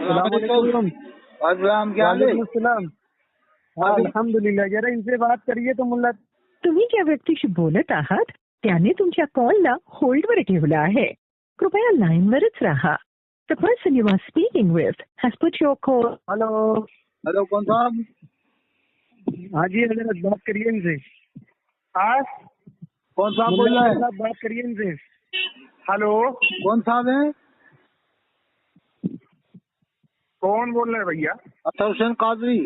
السلام علیکم. السلام کیا حال ہے؟ وعلیکم السلام. अल्हम्दुलिल्लाह. जरा इनसे बात करिए तो मुल्ला. तुम्ही ज्या व्यक्तीशी बोलत आहात त्याने तुमच्या कॉलला होल्डवर ठेवला आहे. कृपया लाईनवरच राहा. The person you are speaking with has put your call. Hello. Hello कौन साहब? हाँ जी हजरत बात करिए इनसे. हाँ कौन साहब बोल रहा है? साहब बात करिए इनसे. हेलो कौन साहब है? कौन बोल रहे हैं भैया? अतहर हुसैन कादरी.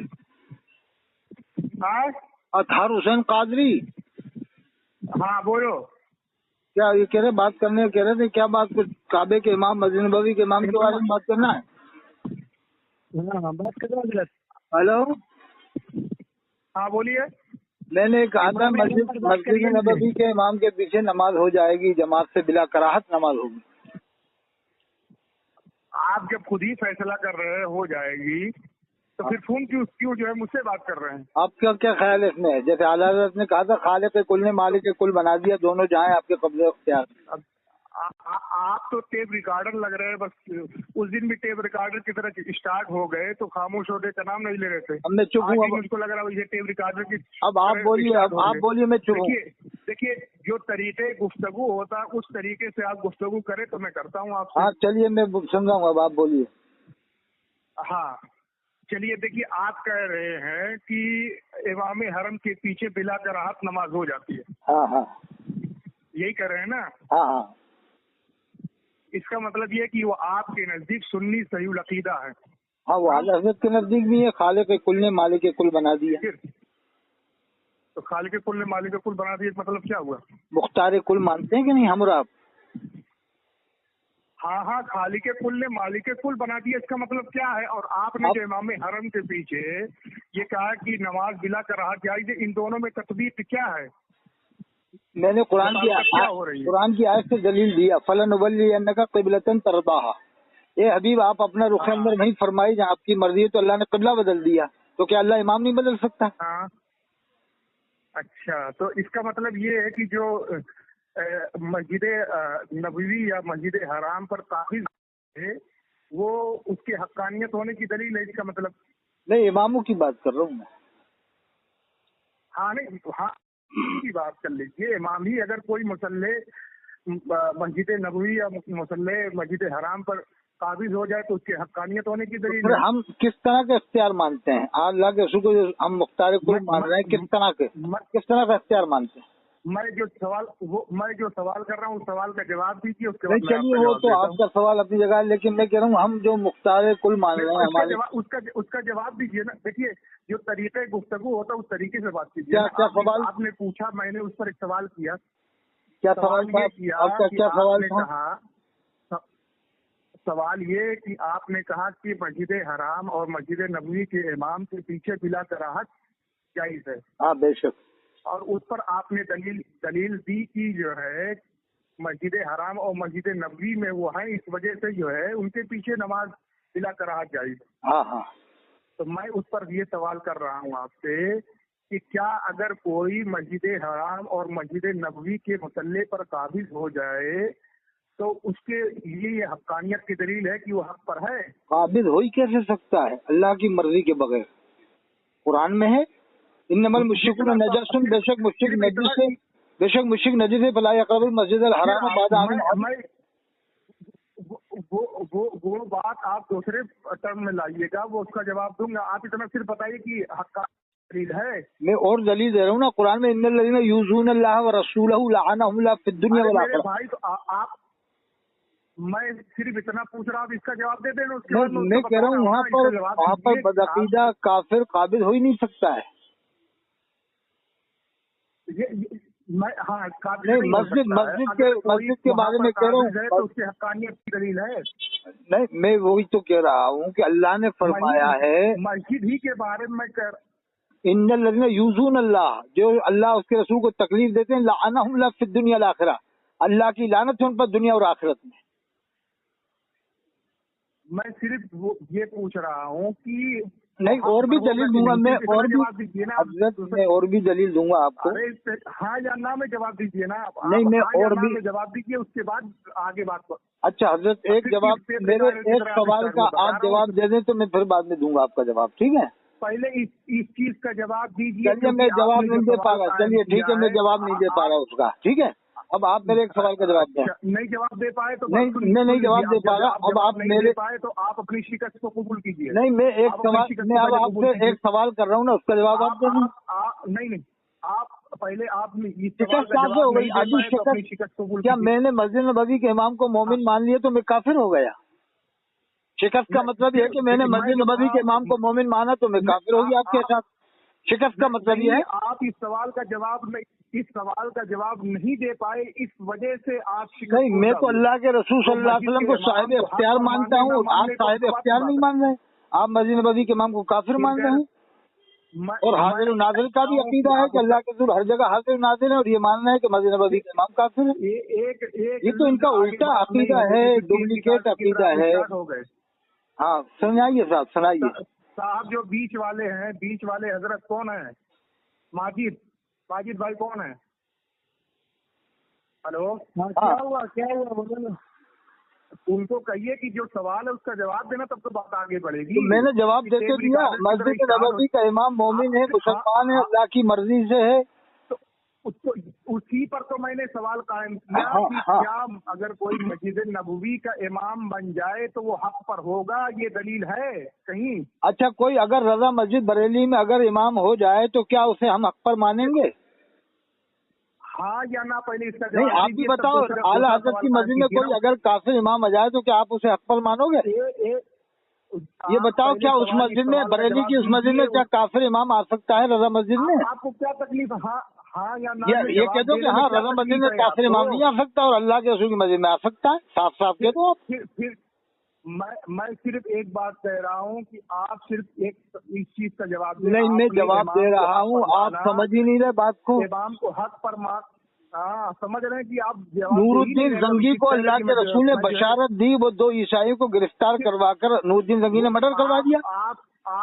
हाँ अतहर हुसैन कादरी. हाँ बोलो. क्या ये कह रहे बात करने कह रहे थे क्या बात? कुछ काबे के इमाम मस्जिद नबवी के इमाम के बारे में बात करना है. हाँ बात कर रहा हूँ हजरत. हेलो हाँ बोलिए. मैंने कहा था मस्जिद नबवी के इमाम के पीछे नमाज हो जाएगी जमात से बिला कराहत नमाज होगी. आप जब खुद ही फैसला कर रहे हैं हो जाएगी तो फिर फोन क्यों जो है मुझसे बात कर रहे हैं? आपका क्या ख्याल है इसमें? जैसे आला हज़रत ने कहा था खालिक कुल ने मालिक कुल बना दिया, दोनों जाएं आपके कब्जे अख्तियार. अब आप तो टेप रिकॉर्डर लग रहे हैं. बस उस दिन भी टेप रिकॉर्डर की तरह स्टार्ट हो गए तो खामोश होने का नाम नहीं ले रहे थे. अब मैं चुप हूँ. मुझको लग रहा है ये टेप रिकॉर्डर की. अब आप बोलिए. अब आप बोलिए. मैं चुप हूँ. देखिए जो तरीके गुफ्तगू होता है उस तरीके से आप गुफ्तगू करें तो मैं करता हूँ आपसे. हाँ चलिए मैं समझाऊंगा. अब आप बोलिए. हाँ चलिए. देखिए आप कह रहे हैं कि इमाम हरम के पीछे बिला कराहत नमाज हो जाती है. हाँ हाँ यही कह रहे हैं ना? हाँ हाँ. इसका मतलब ये कि वो आपके नजदीक सुन्नी सही अकीदा है. हाँ वो आला हज़रत के नजदीक भी है. खालिक कुल ने मालिक कुल बना दिया. तो खालिक कुल ने मालिक कुल बना दिया मतलब क्या हुआ? मुख्तार कुल मानते हैं कि नहीं हम और आप? हाँ हाँ खालिक कुल ने मालिक कुल बना दिया इसका मतलब क्या है? और आपने जो इमाम हरम के पीछे ये कहा कि नमाज बिला कराहत जायज़ है, इन दोनों में तस्बीत क्या है? मैंने कुरान की आयत से दलील दिया. फलनुवल्लियन्नका क़िबलतन तरदाहा. ये हबीब आप अपना रुख अंदर नहीं फरमाई जहाँ आपकी मर्जी है. तो अल्लाह ने क़िबला बदल दिया तो क्या अल्लाह इमाम नहीं बदल सकता? हाँ अच्छा. तो इसका मतलब ये है कि जो मस्जिद नबवी या मस्जिद हराम पर काबिज है वो उसकी हक्कानियत होने की दलील है इसका मतलब? नहीं इमामों की बात कर रहा हूँ मैं. हाँ नहीं हाँ की बात कर लीजिए. इमाम ही अगर कोई मुसल्ले मस्जिद नबवी या मुसल्ले मस्जिद हराम पर काबिज हो जाए तो उसकी हक्कानियत होने की दलील है. हम किस तरह का इख्तियार मानते हैं? अल्लाह के रसूल को हम मुख्तार कुल मान रहे हैं. किस तरह का इख्तियार मानते हैं? मैं जो सवाल कर रहा हूँ उस सवाल का जवाब दीजिए. उसके बाद चलिए वो तो आपका सवाल अपनी जगह है. लेकिन मैं कह रहा हूँ हम जो मुख्तार कुल मान रहे हैं हमारे उसका जवाब दीजिए ना. देखिए जो तरीके गुफ्तगू होता है उस तरीके से बात कीजिए. क्या सवाल आपने पूछा मैंने उस पर एक सवाल किया. क्या सवाल था आपका? क्या सवाल था? सवाल ये कि आपने कहा कि मस्जिद हराम और मस्जिद नबवी के इमाम के पीछे बिला कराहत जायज़ है. हाँ बेशक. और उस पर आपने दलील दी कि जो है मस्जिद हराम और मस्जिद नबवी में वो है इस वजह से जो है उनके पीछे नमाज बिला कराहत जायज़ है. हाँ हाँ. तो मैं उस पर ये सवाल कर रहा हूँ आपसे कि क्या अगर कोई मस्जिद हराम और मस्जिद नबवी के मुसल्ले पर काबिज हो जाए तो उसके लिए ये हक्कानियत की दलील है कि वो हक पर है? काबिज हो ही कैसे सकता है अल्लाह की मर्जी के बगैर? कुरान में है इन्नमल मुश्रिकून नजस. बेशक मुश्रिक नजस है. फला यक़रबुल मस्जिदल हराम बाद आमिन. वो बात आप दूसरे टर्म में लाइएगा. वो उसका जवाब दूंगा. आप इतना सिर्फ बताइए कि हक दलील है. मैं और दलील दे रहा हूँ ना. कुरान में इन्नल लज़ीना यूज़ूना अल्लाह व रसूलहु लअनहुमुल्लाह फिद दुनिया वल आखिरह. भाई तो आप मैं सिर्फ इतना पूछ रहा हूँ. आप इसका जवाब दे देना. मैं कह रहा हूँ वहाँ पर बदअकीदा काफिर काबिज हो ही नहीं सकता है. मस्जिद के बारे में कह रहा हूँ तो उसकी हक्कानियत की दलील है. नहीं मैं वही तो कह रहा हूँ कि अल्लाह ने फरमाया है मस्जिद ही के बारे में इन्नल लज़ीना यूज़ून अल्लाह. जो अल्लाह उसके रसूल को तकलीफ देते हैं लअनहुमुल्लाह फिद दुनिया वल आखिरह. अल्लाह की लानत है उन पर दुनिया और आखिरत में. मैं सिर्फ ये पूछ रहा हूँ कि नहीं, और भी दलील दूंगा मैं, और भी जवाब दीजिए ना हजरत, मैं और भी दलील दूंगा आपको। अरे हाँ या ना में जवाब दीजिए ना आप। नहीं, मैं हाँ और भी जवाब दीजिए, उसके बाद आगे बात को। अच्छा हजरत, एक जवाब मेरे एक सवाल का आप जवाब दे दें तो मैं फिर बाद में दूंगा आपका जवाब, ठीक है? पहले इस चीज का जवाब दीजिए। चलिए, मैं जवाब नहीं दे पा रहा, चलिए ठीक है, मैं जवाब नहीं दे पा रहा उसका, ठीक है? अब आप मेरे एक सवाल का जवाब दें। नहीं जवाब दे पाए तो नहीं, मैं नहीं जवाब दे पा रहा। अब आप मेरे पाए तो आप अपनी शिकस्त को कबूल कीजिए। नहीं, मैं एक सवाल, मैं अब आपसे एक सवाल कर रहा हूँ ना, उसका जवाब आप दे दें। नहीं, आप पहले आप शिकस्त कहाँ से हो गई? आदि शिकस्त क्या मैंने मस्जिद नबवी के इमाम को मोमिन मान लिया तो मैं काफिर हो गया? शिकस्त का मतलब ये है कि मैंने मस्जिद नबवी के इमाम को मोमिन माना तो मैं काफिर हो गया आपके साथ। शिकस्त का मतलब ये है। आप इस सवाल का जवाब नहीं दे पाए, इस वजह से आप नहीं, मैं तो अल्लाह के रसूल सल्लल्लाहु अलैहि वसल्लम को साहिब इख्तियार मानता हूँ। आप साहिब इख्तियार नहीं मान रहे, आप मस्जिद नबवी के इमाम को काफिर मान रहे हैं। और हाजिर नाजिर का भी अकीदा है कि अल्लाह के रसूल हर जगह हाजिर नाजिर है, और ये मानना है कि मस्जिद नबवी के इमाम काफिर है। ये तो इनका उल्टा अकीदा है, डुप्लीकेट अकीदा है। हाँ, सुनाइए साहब, सुनाइए साहब। जो बीच वाले हजरत कौन है? माजिद भाई कौन है? हेलो, क्या हुआ बोलो ना। उनको कहिए कि जो सवाल है उसका जवाब देना, तब तो बात आगे बढ़ेगी। तो मैंने जवाब देके दिया, मस्जिद नबवी का इमाम मोमिन है, मुसलमान है, अल्लाह की मर्जी से है। तो उसी पर तो मैंने सवाल कायम किया कि क्या अगर कोई मस्जिद नबवी का इमाम बन जाए तो वो हक पर होगा? ये दलील है कहीं? अच्छा, कोई अगर रजा मस्जिद बरेली में अगर इमाम हो जाए तो क्या उसे हम हक पर मानेंगे? हाँ या ना, पहले इसका नहीं, आप भी बताओ। आला हजरत की मस्जिद में कोई अगर काफिर इमाम आ जाए तो क्या आप उसे हक पर मानोगे? ये बताओ, क्या उस मस्जिद में, बरेली की उस मस्जिद में क्या काफिर इमाम आ सकता है रजा मस्जिद में? आपको क्या तकलीफ? हाँ या ना? ये कह दो कि हाँ, रजा मस्जिद में काफिर इमाम नहीं आ सकता और अल्लाह के रसूल की मस्जिद में आ सकता है। साफ साफ कह दो आप। फिर मैं सिर्फ एक बात कह रहा हूँ कि आप सिर्फ इस चीज का जवाब दें। नहीं, मैं जवाब दे रहा हूँ, आप समझ ही नहीं रहे बात को। इमाम को हक पर समझ रहे हैं कि आप नूरुद्दीन जंगी को अल्लाह के रसूल ने बशारत दी, वो 2 ईसाइयों को गिरफ्तार करवा कर नूरुद्दीन जंगी ने मर्डर करवा दिया।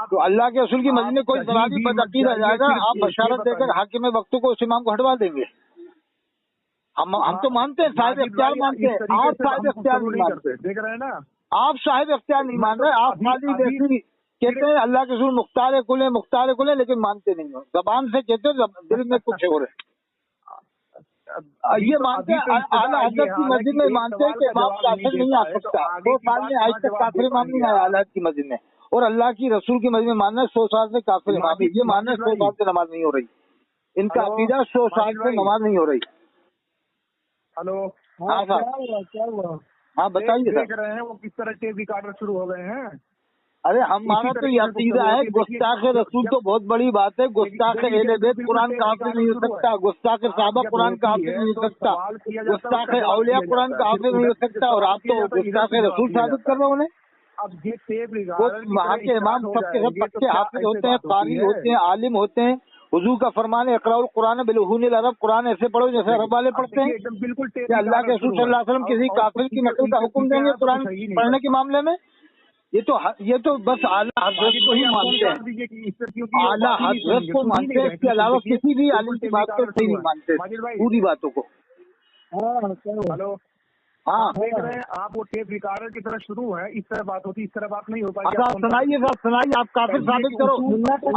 तो अल्लाह के रसूल की मस्जिद में कोई शराबी बदअकीद आ जाएगा, आप बशारत देकर हाकिम वक्त को उस इमाम को हटवा देंगे। हम तो मानते हैं, साहिब इख्तियार मानते हैं। आप साहिब इख्तियार नहीं मानते, देख रहे हैं ना? आप साहिब इख्तियार नहीं मान रहे। आप खाली वैसी कहते हैं अल्लाह के रसूल मुख्तार कुल है, लेकिन मानते नहीं हो। जबान से कहते हो, दिल में कुछ और है। ये मानते हैं, आला हजरत की मस्जिद में मानते हैं कि इमाम काफिर नहीं आ सकता। 2 साल में आज तक काफिर इमाम नहीं आया आला हजरत की मस्जिद में। और अल्लाह की रसूल की मस्जिद में मानना 100 साल से काफिर इमाम है, ये मानना 100 साल से नमाज नहीं हो रही। इनका अकीदा 100 साल से नमाज नहीं हो रही। हेलो, हाँ क्या हुआ? हाँ बताइए। देख रहे हैं वो किस तरह टेप रिकॉर्डर शुरू हो गए हैं। अरे हमारा तो ये अकीदा है, गुस्ताख रसूल तो बहुत बड़ी बात है। गुस्ताख अहले बैत कुरान काफिर नहीं हो सकता, गुस्ताख सहाबा कुरान काफिर नहीं हो सकता, गुस्ताख औलिया कुरान काफिर नहीं हो सकता। और आप तो गुस्ताख रसूल साबित कर रहे हो उन्हें। अब ये टेप वहाँ के इमाम सबके सब पक्के हाफिज होते हैं, कारी होते हैं, आलिम होते हैं। हुजूर का फरमान है इक़राउल कुरान बिलहुनिल अरब, कुरान ऐसे पढ़ो जैसे अरब वाले पढ़ते हैं। बिल्कुल अल्लाह के रसूल सल्लल्लाहु अलैहि वसल्लम किसी काफिर की नकल का हुक्म देंगे कुरान पढ़ने के मामले में? ये तो बस आला हजरत को ही मानते हैं, आला हजरत को मानते हैं। इसके अलावा किसी भी आलिम की बात को सही नहीं मानते, पूरी बातों को। हेलो, हाँ देख रहे हैं आप, वो टेप रिकॉर्डर की तरह शुरू है। इस तरह बात होती, इस तरह बात नहीं हो पाएगी। आप सुनाइए साहब, सुनाइए। आप काफिर साबित करो,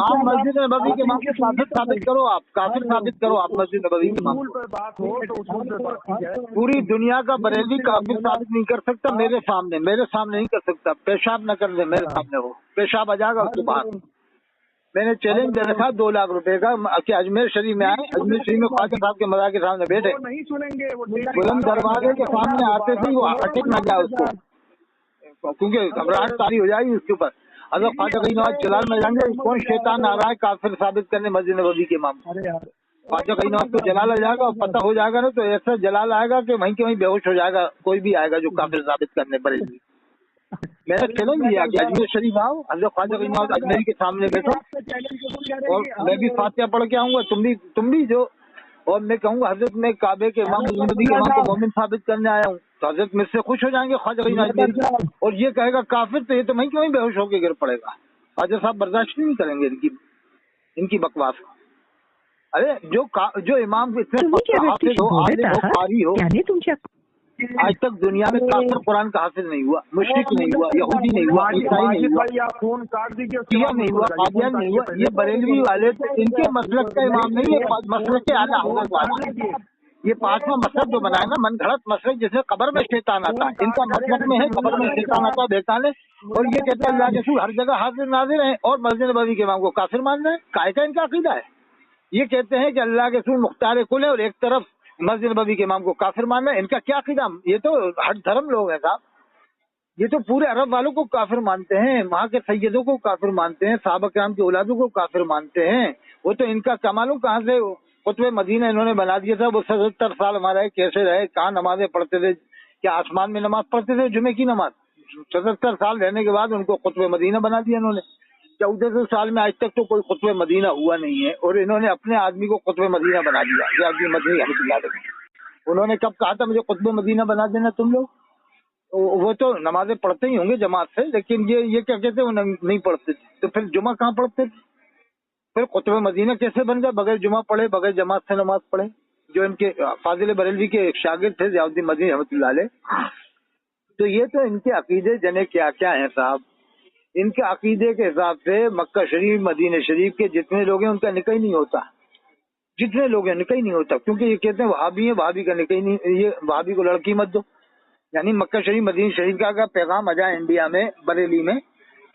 आप मस्जिद नबवी के इमाम को काफिर साबित करो, आप काफिर साबित करो, आप मस्जिद नबवी के इमाम को। बात हो तो उसूल पे बात की जाए। पूरी दुनिया का बरेली काफिर साबित नहीं कर सकता मेरे सामने नहीं कर सकता। पेशाब न कर दे मेरे सामने, वो पेशाब आ जाएगा उसके बाद। मैंने चैलेंज दे रखा 2 लाख रुपए का कि अजमेर शरीफ में आए, अजमेर शरीफ में ख्वाजा साहब के मज़ार के सामने बैठे, नहीं सुनेंगे। बुलंद दरवाजे के सामने आते थे, वो अटक न जाए उसको, क्योंकि घबराहट तारी हो जाएगी उसके ऊपर। अगर ख्वाजा कहीं नवाज जलाल में जाएंगे, कौन शैतान आ रहा है काफिर साबित करने मस्जिद नबवी के इमाम। ख्वाजा कहीं नवाज को जलाल आ जाएगा और पता हो जाएगा ना, तो ऐसा जलाल आएगा कि वहीं के वहीं बेहोश हो जाएगा कोई भी आएगा जो काफिर साबित करने पड़ेगी। मैंने चैलेंज दिया कि अजमेर शरीफ आओ, हज़रत ख्वाजा कहीं नवाज अजमेरी के सामने बैठो और मैं भी फातिहा पढ़ के आऊंगा, तुम भी जो, और मैं कहूंगा हजरत मैं काबे के इमाम नबी के इमाम को मोमिन साबित करने आया हूँ, तो हजरत मुझसे खुश हो जाएंगे ख्वाजा कहीं नवाज। और ये कहेगा काफिर, तो ये तो वहीं के वहीं बेहोश होकर गिर पड़ेगा। हाजिर साहब बर्दाश्त नहीं करेंगे इनकी बकवास। अरे जो इमाम इतने हाफिज हो, आलिम हो, कारी हो, आज तक दुनिया में काफिर कुरान का हाफिज नहीं हुआ, मुशरिक नहीं हुआ, यहूदी नहीं हुआ, ईसाई नहीं हुआ, शिया नहीं हुआ, कादियान नहीं हुआ। ये बरेलवी वाले तो इनके मसलक का इमाम नहीं है, मसलक के आला हज़रत वाले। ये पांचवा मसलक जो बनाया ना, मन घड़त मसलक, जिसमें कब्र में शैतान आता है, इनका मसलक में है कब्र में शैतान आता है, बेतान है। और ये कहते हैं अल्लाह के रसूल हर जगह हाजिर नाजिर हैं और मस्जिद नबवी के इमाम को काफिर मान रहे हैं। काय का इनका अकीदा है? ये कहते हैं कि अल्लाह के रसूल मुख्तार कुल है और एक तरफ मस्जिद नबवी के इमाम को काफिर मान रहे हैं। इनका क्या अकीदा? ये तो हर धर्म लोग हैं साहब, ये तो पूरे अरब वालों को काफिर मानते हैं, वहाँ के सैयदों को काफिर मानते हैं, सहाबा किराम की औलादों को काफिर मानते हैं। वो तो इनका कमालू कहाँ से कुतुब मदीना इन्होंने बना दिया था। वो 77 साल हमारा कैसे रहे, कहाँ नमाजें पढ़ते थे, क्या आसमान में नमाज पढ़ते थे, जुमे की नमाज? 77 साल रहने के बाद उनको कुतुब मदीना बना दिया इन्होंने। 1400 साल में आज तक तो कोई कुतुब मदीना हुआ नहीं है और इन्होंने अपने आदमी को कुतुब मदीना बना दिया। ये आदमी मदनी रहमतुल्लाह। उन्होंने कब कहा था मुझे कुतुब मदीना बना देना तुम लोग? वो तो नमाजें पढ़ते ही होंगे जमात से, लेकिन ये क्या कहते हैं, वो नहीं पढ़ते थे। तो फिर जुमा कहाँ पढ़ते थे? फिर कुतुब मदीना कैसे बन गया? बगैर जुमा पढ़े, बगैर जमात से नमाज पढ़े। जो इनके फाजिल बरेलवी के एक शागिर्द थे ज़ियाउद्दीन मदनी रहमतुल्लाह अलैह। तो ये तो इनके अकीदे जने क्या क्या हैं साहब। इनके अकीदे के हिसाब से मक्का शरीफ, मदीना शरीफ के जितने लोग हैं उनका निकाह ही नहीं होता, जितने लोग हैं निकाह ही नहीं होता, क्योंकि ये कहते हैं वहाबी है, वहाबी का निकाह ही नहीं, ये वहाबी को लड़की मत दो। यानी मक्का शरीफ, मदीना शरीफ का अगर पैगाम आ जाए इंडिया में, बरेली में,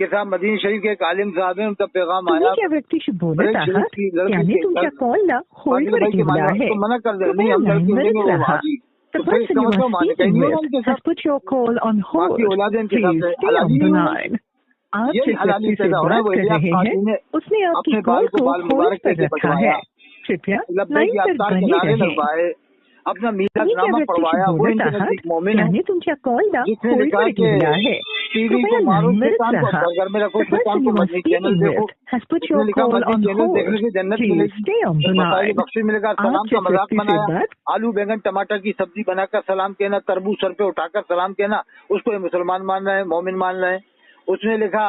के साहब मदीना शरीफ के एक आलिम साहब हैं, उनका पैगाम आया तुम्ही ज्या व्यक्तीशी बोलत आहात त्याने तुमच्या कॉलला होल्डवर ठेवला आहे. मना कर दे, नहीं हम लड़की देंगे वो Wahhabi. The person you are speaking with has put your call on hold. Please stay on the line. आप जिस व्यक्ति से बात कर रहे हैं उसने आपकी कॉल को होल्ड पर रखा है, कृपया लाइन पर बने रहें. अपना मीरासनामा पढ़वाया, वो इनके नजदीक मोमिन है, तुमच्या कॉलला जिसने लिखा कि टीवी को मारो, शैतान को अपने घर में रखो, शैतान को मदनी चैनल देखो, जिसने लिखा मदनी चैनल देखने से जन्नत मिलेगी, बख्शिश मिलेगा। सलाम का मजाक बनाया, आलू बैंगन टमाटर की सब्जी बनाकर सलाम कहना, तरबूज सर पे उठाकर सलाम कहना, उसको ये मुसलमान मान रहे हैं, मोमिन मान रहे हैं। उसने लिखा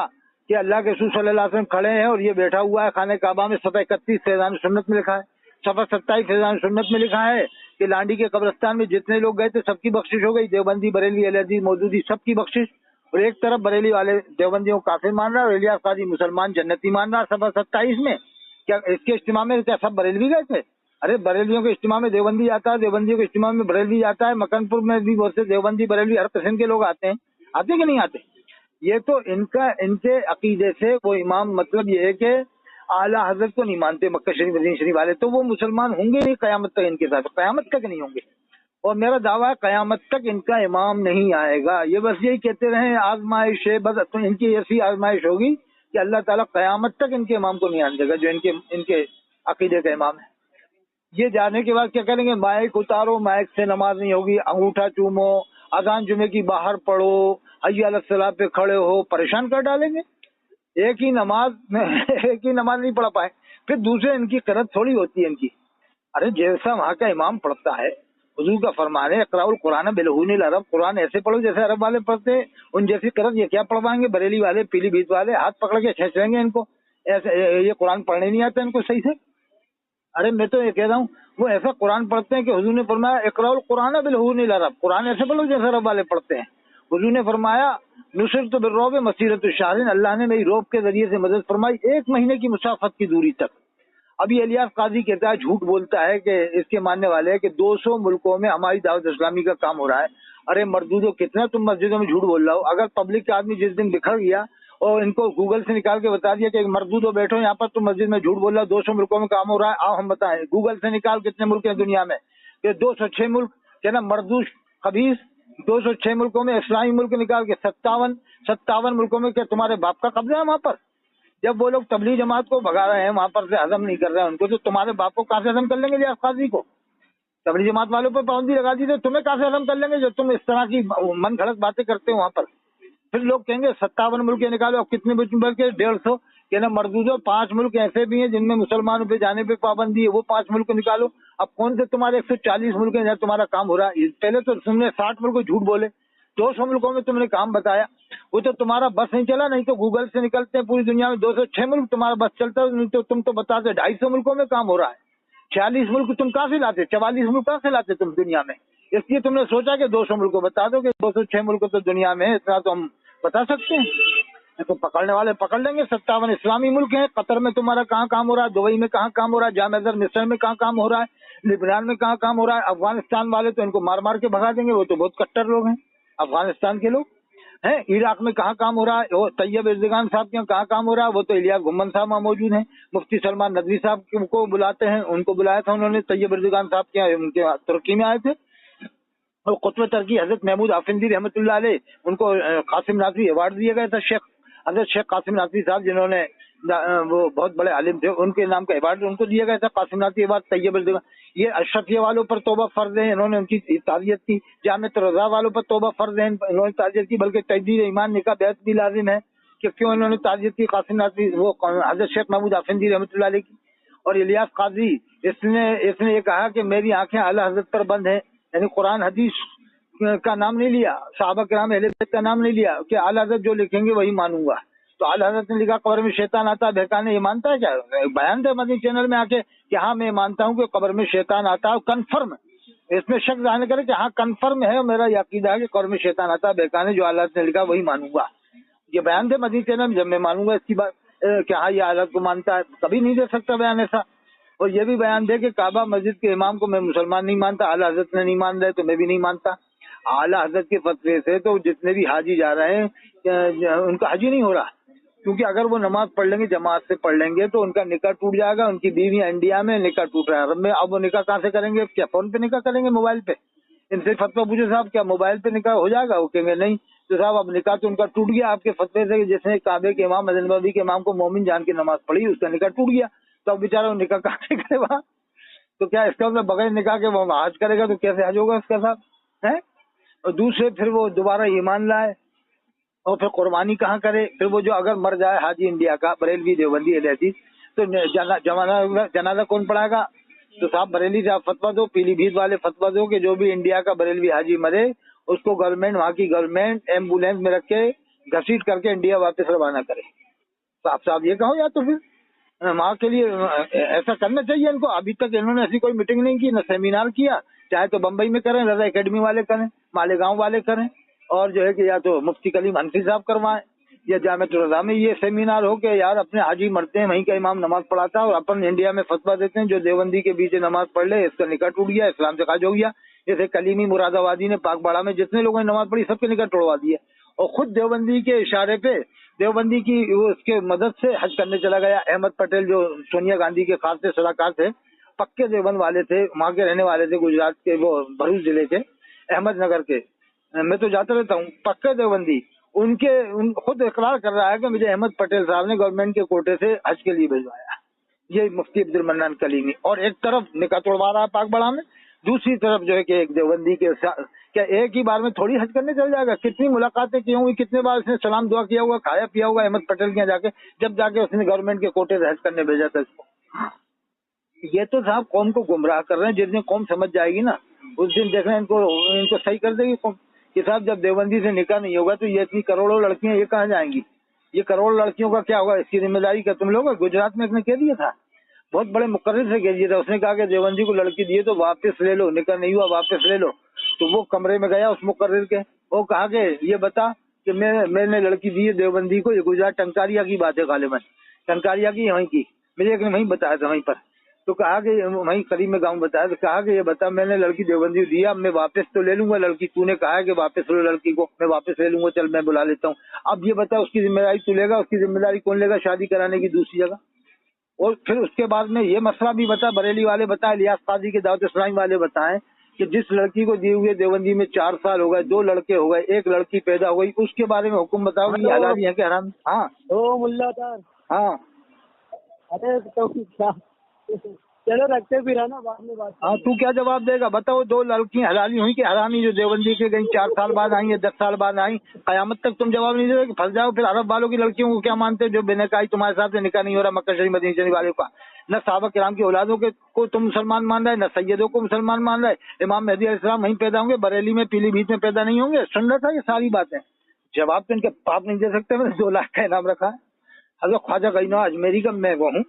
कि अल्लाह के रसूल सल्लल्लाहु अलैहि वसल्लम खड़े हैं और ये बैठा हुआ है खाने काबा में, सफ़ा 31 फैज़ान सुन्नत में लिखा है, सफ़ा 27 फैज़ान सुन्नत में लिखा है कि लांडी के कब्रिस्तान में जितने लोग गए थे सबकी बख्शिश हो गई, देवबंदी, बरेली, अहले मौजूदी सबकी बख्शिश। और एक तरफ बरेली वाले देवबंदियों को काफिर मान रहा है और इलियास काजी मुसलमान जन्नती मान रहा है। सफ़ा 27 में क्या इसके इज्तिमा में क्या सब बरेलवी गए थे? अरे बरेलियों के इज्तिमा में देवबंदी आता है, देवबंदियों के इज्तिमा में बरेलवी आता है, मकनपुर में भी बहुत से देवबंदी बरेलवी हर किस्म के लोग आते हैं कि नहीं आते? ये तो इनके अकीदे से वो इमाम, मतलब ये है कि आला हजरत को नहीं मानते मक्का शरीफ मदीना शरीफ वाले, तो वो मुसलमान होंगे नहीं कयामत तक, इनके साथ कयामत तक नहीं होंगे। और मेरा दावा है कयामत तक इनका इमाम नहीं आएगा। ये बस यही कहते रहे आजमाइश है, बस तो इनकी ऐसी आजमाइश होगी कि अल्लाह ताला कयामत तक इनके इमाम को नहीं आने देगा, जो इनके अकीदे का इमाम है। ये जाने के बाद क्या करेंगे? माइक उतारो, माइक से नमाज नहीं होगी, अंगूठा चूमो, अजान जुमे की बाहर पढ़ो, हय्या अलस सलाह पे खड़े हो, परेशान कर डालेंगे। एक ही नमाज नहीं पढ़ पाए, फिर दूसरे इनकी किरात थोड़ी होती है इनकी। अरे जैसा वहाँ का इमाम पढ़ता है, हुजूर का फरमान है इक़राउल कुरान बिलहुनिल अरब, कुरान ऐसे पढ़ो जैसे अरब वाले पढ़ते हैं। उन जैसी किरात ये क्या पढ़वाएंगे? बरेली वाले, पीलीभीत वाले हाथ पकड़ के खींचेंगे इनको, ऐसे ये कुरान पढ़ने नहीं आता इनको सही से। अरे मैं तो ये कह रहा हूँ वो ऐसा कुरान पढ़ते हैं कि हुजूर ने फरमाया इक़राउल कुरान बिलहुनिल अरब, कुरान ऐसे पढ़ो जैसे अरब वाले पढ़ते हैं। हुजूर ने फरमाया नुसरत बिर्रौब मसीरत शाहरिन, अल्लाह ने मेरी रौब के जरिए से मदद फरमाई 1 महीने की मुसाफत की दूरी तक। अभी इलियास काजी कहता है, झूठ बोलता है कि इसके मानने वाले हैं कि 200 मुल्कों में हमारी दावत इस्लामी का काम हो रहा है। अरे मर्दूदो, कितना तुम मस्जिदों में झूठ बोल रहा हो? अगर पब्लिक का आदमी जिस दिन बिखर गया और इनको गूगल से निकाल के बता दिया कि मर्दूदो बैठो यहाँ पर, तुम मस्जिद में झूठ बोल रहा हो, 200 मुल्कों में काम हो रहा है, आओ हम बताएं। गूगल से निकाल कितने मुल्क हैं दुनिया में? 206 मुल्क, कहना मर्दूश खबीस। 206 मुल्कों में इस्लामी मुल्क निकाल के 57 मुल्कों में क्या तुम्हारे बाप का कब्जा है वहाँ पर? जब वो लोग तबलीग जमात को भगा रहे हैं, वहाँ पर से हजम नहीं कर रहे हैं उनको, तो तुम्हारे बाप को कहाँ से हजम कर लेंगे? इलियास काजी को तबलीग जमात वालों पर पाबंदी लगा दी, तो तुम्हें कहाँ से हजम कर लेंगे जो तुम इस तरह की मन घड़त बातें करते हो वहाँ पर? फिर लोग कहेंगे 57 मुल्क निकालो, अब कितने मुल्क के? 150। कहना मर्दूदो 5 मुल्क ऐसे भी हैं जिनमें मुसलमानों पे जाने पे पाबंदी है, वो 5 मुल्क निकालो। अब कौन से तुम्हारे 140 मुल्क हैं जहाँ तुम्हारा काम हो रहा है? पहले तो तुमने 60 मुल्क झूठ बोले, 200 मुल्कों में तुमने काम बताया, वो तो तुम्हारा बस नहीं चला, नहीं तो गूगल से निकलते हैं पूरी दुनिया में 206 मुल्क तुम्हारा बस चलता है, नहीं तो तुम तो बताते 250 मुल्कों में काम हो रहा है। 46 मुल्क तुम कहाँ से लाते, 44 मुल्क कहाँ से लाते तुम दुनिया में? इसलिए तुमने सोचा कि 200 मुल्क को बता दो कि 206 मुल्क तो दुनिया में है, इतना तो हम बता सकते हैं। तो पकड़ने वाले पकड़ लेंगे। 57 इस्लामी मुल्क हैं। कतर में तुम्हारा कहाँ काम हो रहा है, दुबई में कहाँ काम हो रहा है, जामेदर मिस्र में कहाँ काम हो रहा है, लिबनान में कहाँ काम हो रहा है। अफगानिस्तान वाले तो इनको मार मार के भगा देंगे, वो तो बहुत कट्टर लोग हैं अफगानिस्तान के लोग हैं। इराक में कहाँ काम हो रहा है, वो तैयब एर्दोगान साहब के कहाँ काम हो रहा है, वो तो इलियास घुम्मन साहब वहाँ मौजूद हैं। मुफ्ती सलमान नदवी साहब को बुलाते हैं, उनको बुलाया था उन्होंने, तैयब एर्दोगान साहब के उनके तुर्की में आए थे। और कुतुब तुर्की हजरत महमूद आफिंदी रहमतुल्लाह अलैह, उनको कासिम नाज़वी अवार्ड दिया गया था। हजरत शेख कासिम नाज़वी साहब जिन्होंने वो बहुत बड़े आलिम थे, उनके नाम का अवार्ड उनको दिया गया था, कासिम नाज़वी अवार्ड। तैयब एर्दोगान, ये अशरफिया वालों पर तौबा फर्ज है, इन्होंने उनकी ताज़ियत की। जामियत रज़ा वालों पर तौबा फर्ज है, इन्होंने ताज़ियत की। बल्कि तजदीद ईमान निकाह बैत भी लाजिम है कि क्यों इन्होंने ताज़ियत की कासिम नाज़वी, वो हजरत शेख महमूद आफिंदी रहमतुल्लाह अलैह की। और इलियास काजी, इसने ये कहा कि मेरी आंखें आला हजरत पर बंद है, यानी कुरान हदीस का नाम नहीं लिया, सहाबा किराम अहले बैत का नाम नहीं लिया कि आला हजरत जो लिखेंगे वही मानूंगा। तो आला हजरत ने लिखा कब्र में शैतान आता है बहकाने, ये मानता है क्या? बयान दे मदनी चैनल में आके कि हाँ मैं मानता हूँ कि कब्र में शैतान आता है, कन्फर्म, इसमें शक जाने करे कि हाँ कन्फर्म है, मेरा यकीदा है कि कब्र में शैतान आता है बहकाने, जो आला हजरत ने लिखा वही मानूंगा। ये बयान दे मदनी चैनल में, जब मैं मानूंगा इसकी बात कि हाँ ये आला हजरत को मानता है। कभी नहीं दे सकता बयान ऐसा। और ये भी बयान दे कि काबा मस्जिद के इमाम को मैं मुसलमान नहीं मानता, आला हजरत ने नहीं मान रहे तो मैं भी नहीं मानता। आला हजरत के फतवे से तो जितने भी हाजी जा रहे हैं उनका हाजी नहीं हो रहा, क्योंकि अगर वो नमाज पढ़ लेंगे, जमात से पढ़ लेंगे तो उनका निकाह टूट जाएगा। उनकी बीवी इंडिया में, निकाह टूट रहा है अरब में, अब वो निकाह कहाँ से करेंगे? क्या फोन पे निकाह करेंगे, मोबाइल पे? इनसे फतवा पूछे साहब क्या मोबाइल पे निकाह हो जाएगा? वो कहेंगे नहीं। तो साहब अब निकाह तो उनका टूट गया आपके फतवे से। जिसने काबे के इमाम मस्जिद नबवी के इमाम को मोमिन जान के नमाज पढ़ी, उसका निकाह टूट गया, तो अब बेचारा निकाह कहाँ से करे वहाँ? तो क्या इसका मतलब बगैर निकाह के वो हज करेगा तो कैसे हज होगा उसका साहब है? और दूसरे फिर वो दोबारा ईमान लाए और फिर कुर्बानी कहाँ करे? फिर वो जो अगर मर जाए हाजी इंडिया का, बरेलवी देवबंदी अहले तो जनाजा कौन पढ़ाएगा? तो साहब बरेली से आप फतवा दो, पीलीभीत वाले फतवा दो कि जो भी इंडिया का बरेलवी हाजी मरे उसको गवर्नमेंट, वहाँ की गवर्नमेंट एम्बुलेंस में रख के घसीट करके इंडिया वापस रवाना करे। साहब ये कहो, या तो फिर वहाँ के लिए ऐसा करना चाहिए इनको। अभी तक इन्होंने ऐसी कोई मीटिंग नहीं की, न सेमिनार किया। चाहे तो बम्बई में करें, रजा एकेडमी वाले करें, मालेगांव वाले करें, और जो है कि या तो मुफ्ती कलीम हनफी साहब करवाएं, या जामियत रज़ा में ये सेमिनार हो कि यार अपने हाजी मरते हैं, वहीं का इमाम नमाज पढ़ाता है और अपन इंडिया में फतवा देते हैं जो देवबंदी के बीच नमाज पढ़ ले इसका निकाह टूट गया, इस्लाम से खारिज हो गया। जैसे कलीमी मुरादाबादी ने पाकबाड़ा में जितने लोगों ने नमाज पढ़ी सबके निकाह तोड़वा दिए, और खुद देवबंदी के इशारे पे, देवबंदी की उसके मदद से हज करने चला गया। अहमद पटेल जो सोनिया गांधी के खास सलाहकार थे, पक्के देवबंद वाले थे, वहाँ के रहने वाले थे, गुजरात के, वो भरूच जिले के, अहमदनगर के, मैं तो जाता रहता हूँ, पक्के देवबंदी। खुद इकरार कर रहा है कि मुझे अहमद पटेल साहब ने गवर्नमेंट के कोटे से हज के लिए भिजवाया, ये मुफ्ती अब्दुल मन्नान कलीमी। और एक तरफ निकाह तोड़वा रहा है पाकबाड़ा में, दूसरी तरफ जो है कि एक देवबंदी के क्या एक ही बार में थोड़ी हज करने चल जाएगा? कितनी मुलाकातें की होंगी, कितने बार उसने सलाम दुआ किया होगा, खाया पिया होगा अहमद पटेल के यहाँ जाके, जब जाके उसने गवर्नमेंट के कोटे से हज करने भेजा था इसको। ये तो साहब कौम को गुमराह कर रहे हैं। जिस दिन कौम समझ जाएगी ना उस दिन देखना इनको सही कर देगी कौम कि साहब जब देवबंदी से निकाह नहीं होगा तो ये इतनी करोड़ों लड़कियां ये कहाँ जाएंगी? ये करोड़ों लड़कियों का क्या होगा? इसकी जिम्मेदारी क्या तुम लोग? गुजरात में इसने कह दिया था, बहुत बड़े मुकर्रिर से कह दिया था, उसने कहा कि देवबंदी को लड़की दिए तो वापस ले लो, निकाह नहीं हुआ वापस ले लो। तो वो कमरे में गया उस मुकर्रिर के, वो कहा कि ये बता कि मैंने लड़की दी है देवबंदी को, ये गुजरात टंकारिया की बात है, गालिबन टंकारिया की वहीं की, मुझे एक ने वहीं बताया था वहीं पर। तो कहा कि वहीं करीब में गाँव बताया, तो कहा कि ये बता मैंने लड़की देवबंदी दिया, अब मैं वापस तो ले लूंगा लड़की, तूने कहा है कि वापस लो लड़की को, मैं वापस ले लूंगा, चल मैं बुला लेता हूँ। अब ये बता उसकी जिम्मेदारी तू लेगा, उसकी जिम्मेदारी कौन लेगा शादी कराने की दूसरी जगह? और फिर उसके बाद में ये मसला भी बता, बरेली वाले बताए, इलियास काजी के दावत इस्लामी वाले बताएं कि जिस लड़की को दिए हुए देवबंदी में 4 साल हो गए, 2 लड़के हो गए, 1 लड़की पैदा हो गई, उसके बारे में हुक्म बताओ कि हलाल है कि हराम? हाँ ओ मुल्ला साहब, हाँ, अरे तो क्या चलो रखते फिर है ना, बाद में बात। हाँ, तू क्या जवाब देगा बताओ? 2 लड़कियां हलाली हुई कि हरामी जो देवबंदी के गई 4 साल बाद आई या 10 साल बाद आई, कयामत तक तुम जवाब नहीं दोगे कि फंस जाओ। फिर अरब वालों की लड़कियों को क्या मानते हो जो बेनकाही तुम्हारे साथ से निकाह नहीं हो रहा मक्का शरीफ मदीना शरीफ वालों का? न सहाबा किराम की औलादों के को तुम मुसलमान मान रहे, न सैयदों को मुसलमान मान रहे। इमाम मेहदी अलैहिस्सलाम वहीं पैदा होंगे, बरेली में पीलीभीत में पैदा नहीं होंगे। सुन रहा था ये सारी बातें, जवाब तो इनके पाप नहीं दे सकते। मैंने 2 लाख का इनाम रखा है। अगर ख्वाजा गईना अजमेरी का मैं वो हूँ,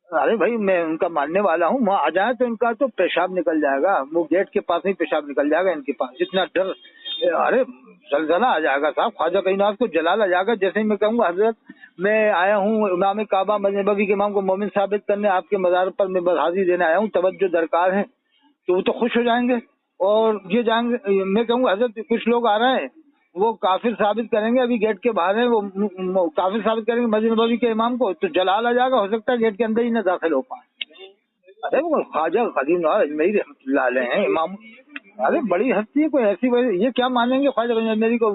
अरे भाई मैं उनका मानने वाला हूँ। वहाँ आ जाए तो इनका तो पेशाब निकल जाएगा, वो गेट के पास ही पेशाब निकल जाएगा इनके पास, जितना डर, अरे जलजला आ जाएगा साहब। ख्वाजा गईनाथ को जलाल आ जाएगा। जैसे ही मैं कहूँगा हजरत मैं आया हूँ इमाम काबा मस्जिद नबवी के इमाम को मोमिन साबित करने, आपके मज़ार पर मैं हाजिरी देने आया हूँ, तवज्जो दरकार है, तो वो तो खुश हो जाएंगे और ये जाएंगे। मैं कहूँगा हजरत कुछ लोग आ रहे हैं, वो काफिर साबित करेंगे, अभी गेट के बाहर है, वो काफिर साबित करेंगे मस्जिद नबवी के इमाम को, तो जलाल आ जाएगा, हो सकता है गेट के अंदर ही न दाखिल हो पाए। अरे वो ख्वाजा कदीम अजमेरी रहमतुल्लाह अलैह हैं इमाम, अरे बड़ी हस्ती है, कोई ऐसी ये क्या मानेंगे ख्वाजा अजमेरी को?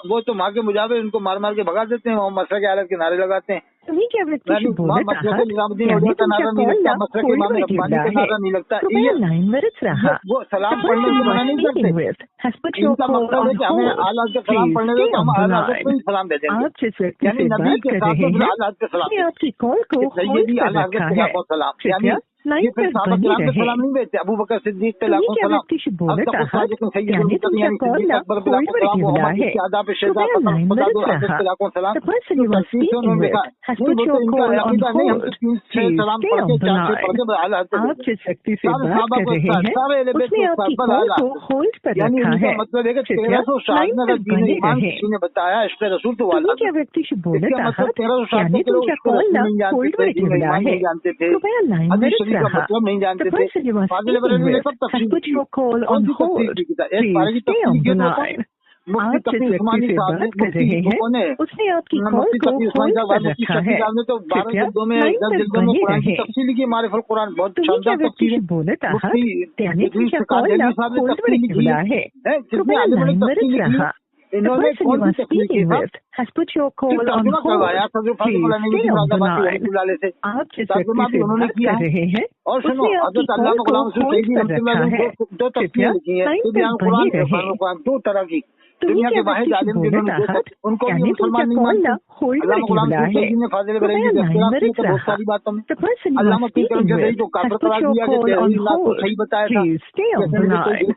वो तो माँ के मुजाबिर इनको मार मार के भगा देते हैं, वो मसला के हालत के नारे लगाते हैं। निजामुद्दीन औलिया का नारा नहीं लगता, मसला के इमाम रब्बानी का नारा नहीं लगता। वो सलाम पढ़ने से मना नहीं करते। इनका मकसद है कि हमें आला के सलाम पढ़ने दो, हम आला को ही सलाम दे देंगे, यानी नबी के साथ आला के सलाम, ये भी आला के सलाम, यानी ये फिर साहबा किराम के सलाम नहीं भेजते। अबू बकर सिद्दीक के लाखों सलाम, मतलब है कि 1360 में दीन ईमान किसी ने बताया इश्क़ रसूल तो वाला, इसका मतलब 1360 के लोग इश्क़ रसूल नहीं जानते थे, हदीस शरीफ का मतलब नहीं जानते थे। फाजिल बरेलवी ने सब तफसील की, कौन सी तफसील की था? एक बारे की तफसील की तो मुफ्ती तकी उस्मानी साहब ने, मुफ्ती ने मुफ्ती तकी उस्मानी साहब मुफ्ती तकी साहब ने तो 12 जल्दों में 10 जल्दों में कुरान की तफसील लिखी, मारिफुल कुरान बहुत शानदार तफसील है। मुफ्ती इदरीस कादरी साहब ने तफसील लिखी है, जिसमें आलिमों ने तफसील लिखी, इन्होंने कौन सी तफसील की है? तर्जुमा करवाया से, तर्जुमा भी उन्होंने किया है। और सुनो हज़रत अल्लामा गुलाम रसूल सईदी रहमतुल्लाह अलैह ने 2 तफसीरें लिखी हैं, तिबियान कुरान 2 तरह की, दुनिया के वाहिद आलिम जिन्होंने उनको भी मुसलमान नहीं मानते। अल्लामा गुलाम रसूल सईदी ने फाजिल बरेलवी से इख्तिलाफ किया था बहुत सारी बातों में। अल्लामा की करम जज़ई को काफिर करार दिया कि तहरीर को सही बताया था,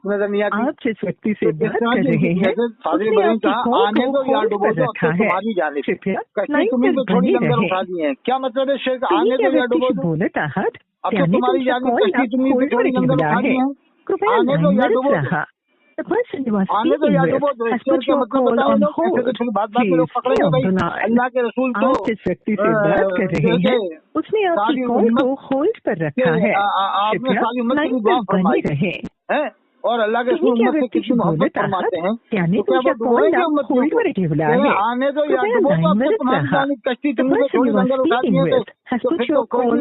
नजर नहीं आती। फाजिल बरेलवी कहा आने दो या डुबो दो, तो तुम्हारी जानिब कश्ती तुम्हें तो थोड़ी लंगर उठा दी है। क्या मतलब है शेख? आने दो या डुबो दो, अब तो तुम्हारी जानिब कश्ती तुम्हें तो थोड़ी लंगर उठा दी है। आने दो या डुबो दो, आने दो या डुबो दो, इसका क्या मतलब बताओ लोग? ऐसे तो बात बात में लोग पकड़ेंगे भाई, अल्लाह के रसूल तो सारी उम्मत की दुआ फरमाई है और अल्लाह के रसूल उम्मत से कितनी मोहब्बत फरमाते हैं, तो क्या वो डुबोएंगे उम्मत को? आने दो या डुबो दो, अब तो तुम्हारी जानिब कश्ती तुमने तो थोड़ी लंगर उठा दी है, तो फिर तो कोई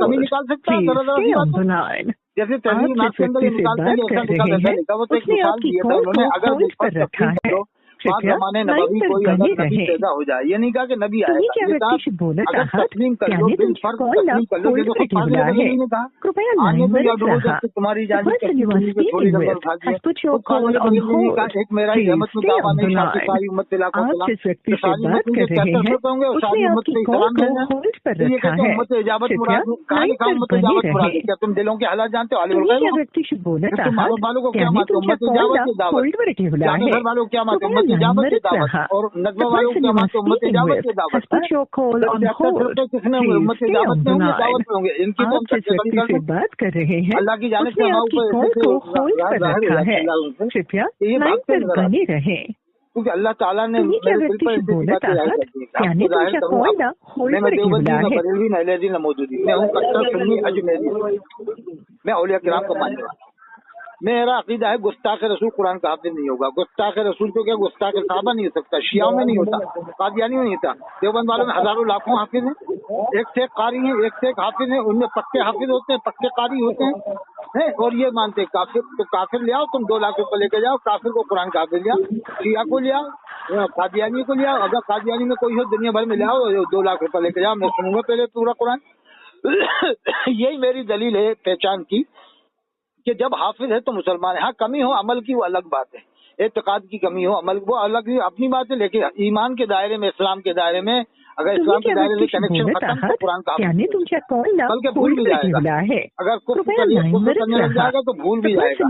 कमी निकाल सकता है? जरा जैसे तहरीर नाथ के अंदर ये निकालते हैं, ऐसा लिखा रहता है, वो तो एक मिसाल दिया था उन्होंने, अगर ज़माने नबी कोई अगर नबी पैदा हो जाए, ये नहीं कहा कि नबी आएगा, अगर तस्लीम कर लो, बिलफर्ज तस्लीम कर लो, देखो फाजिल बरेलवी ने कहा आने दो या डुबो दो, तो तुम्हारी जानिब कश्ती थोड़ी लंगर उठा दी है। तो फाजिल बरेलवी ने कहा एक मेरा ही रहमत में दावा नहीं शादी सारी उम्मत पे लाखों सलाम, तो सारी उम्मत मुझे 73 होंगे और सारी उम्मत पे सलाम देना, तो ये कहते हैं उम्मत इजाबत मुराद, कहाँ लिखा उम्मत इजाबत मुराद? क्या तुम दिलों के हालात जानते हो? आलिम तुम अरब वालों को क्या मानते हो? उम्मत इजाबत की दावत, जाने वालों को क्या मानते हो? उम्मत इजाबत की दावत, और नजवा वालों को क्या मानते हो? उम्मत इजाबत की दावत। तो किसने उम्मत इजाबत में होंगे, दावत में होंगे? इनकी तो हम से बात कर रहे हैं, अल्लाह की जानिब से ये बात बनी रहे, क्योंकि अल्लाह ताला ने मेरे दिल पर मैं देवबंदी न बरेलवी न अहले न मौदूदी, मैं हूँ कट्टर सुन्नी अजमेरी, मैं औलिया किराम का मानने वाला। मेरा अकीदा है गुस्ताख रसूल कुरान का हाफिज नहीं होगा। गुस्ताख रसूल को क्या गुस्ताख साहबा नहीं हो सकता, शिया में नहीं होता, कादियानी में नहीं होता। देवबंद वालों में हजारों लाखों हाफिज हैं, एक से एक कारी हैं, एक से एक हाफिज हैं, उनमें पक्के हाफिज होते हैं, पक्के कारी होते हैं, और ये मानते हैं काफिर तो काफिर ले आओ, तुम 2 लाख रुपए लेके जाओ, काफिर को कुरान का हाफिज ले आओ, शिया को ले आओ, कादियानी को ले आओ, अगर कादियानी में कोई हो दुनिया भर में ले आओ, 2 लाख रुपए लेके जाओ, मैं सुनूंगा पहले पूरा कुरान। यही मेरी दलील है पहचान की कि जब हाफिज है तो मुसलमान है। हाँ, कमी हो अमल की वो अलग बात है, एतकाद की कमी हो अमल वो अलग अपनी बात है, लेकिन ईमान के दायरे में, इस्लाम के दायरे में, अगर इस्लाम के दायरे में कनेक्शन खत्म तो कुरान का बल्कि भूल भी जाएगा। अगर कुफ्र करने लग जाएगा तो भूल भी जाएगा।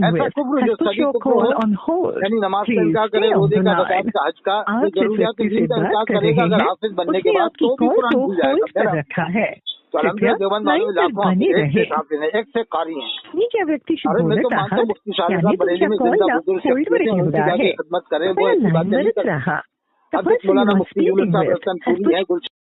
ऐसा कुफ्र जो सदी कुफ्र हो, यानी नमाज का इनकार करे, रोजे का, ज़कात का, हज का, जरूरियात दीन का इनकार करेगा अगर हाफिज बनने के बाद तो भी कुरान भूल जाएगा। तो अलहमदुलिल्लाह देवबंद वालों में लाखों हाफिज हैं, एक से कारी हैं। अरे मैं तो मानता हूँ मुफ्ती साहब बरेली में जिंदा बुजुर्ग शख्सियत हैं, उनकी जाके खिदमत करें, वो ऐसी बातें नहीं कर रहा। अब मौलाना मुफ्ती यूनुस साहब रतनपुरी है,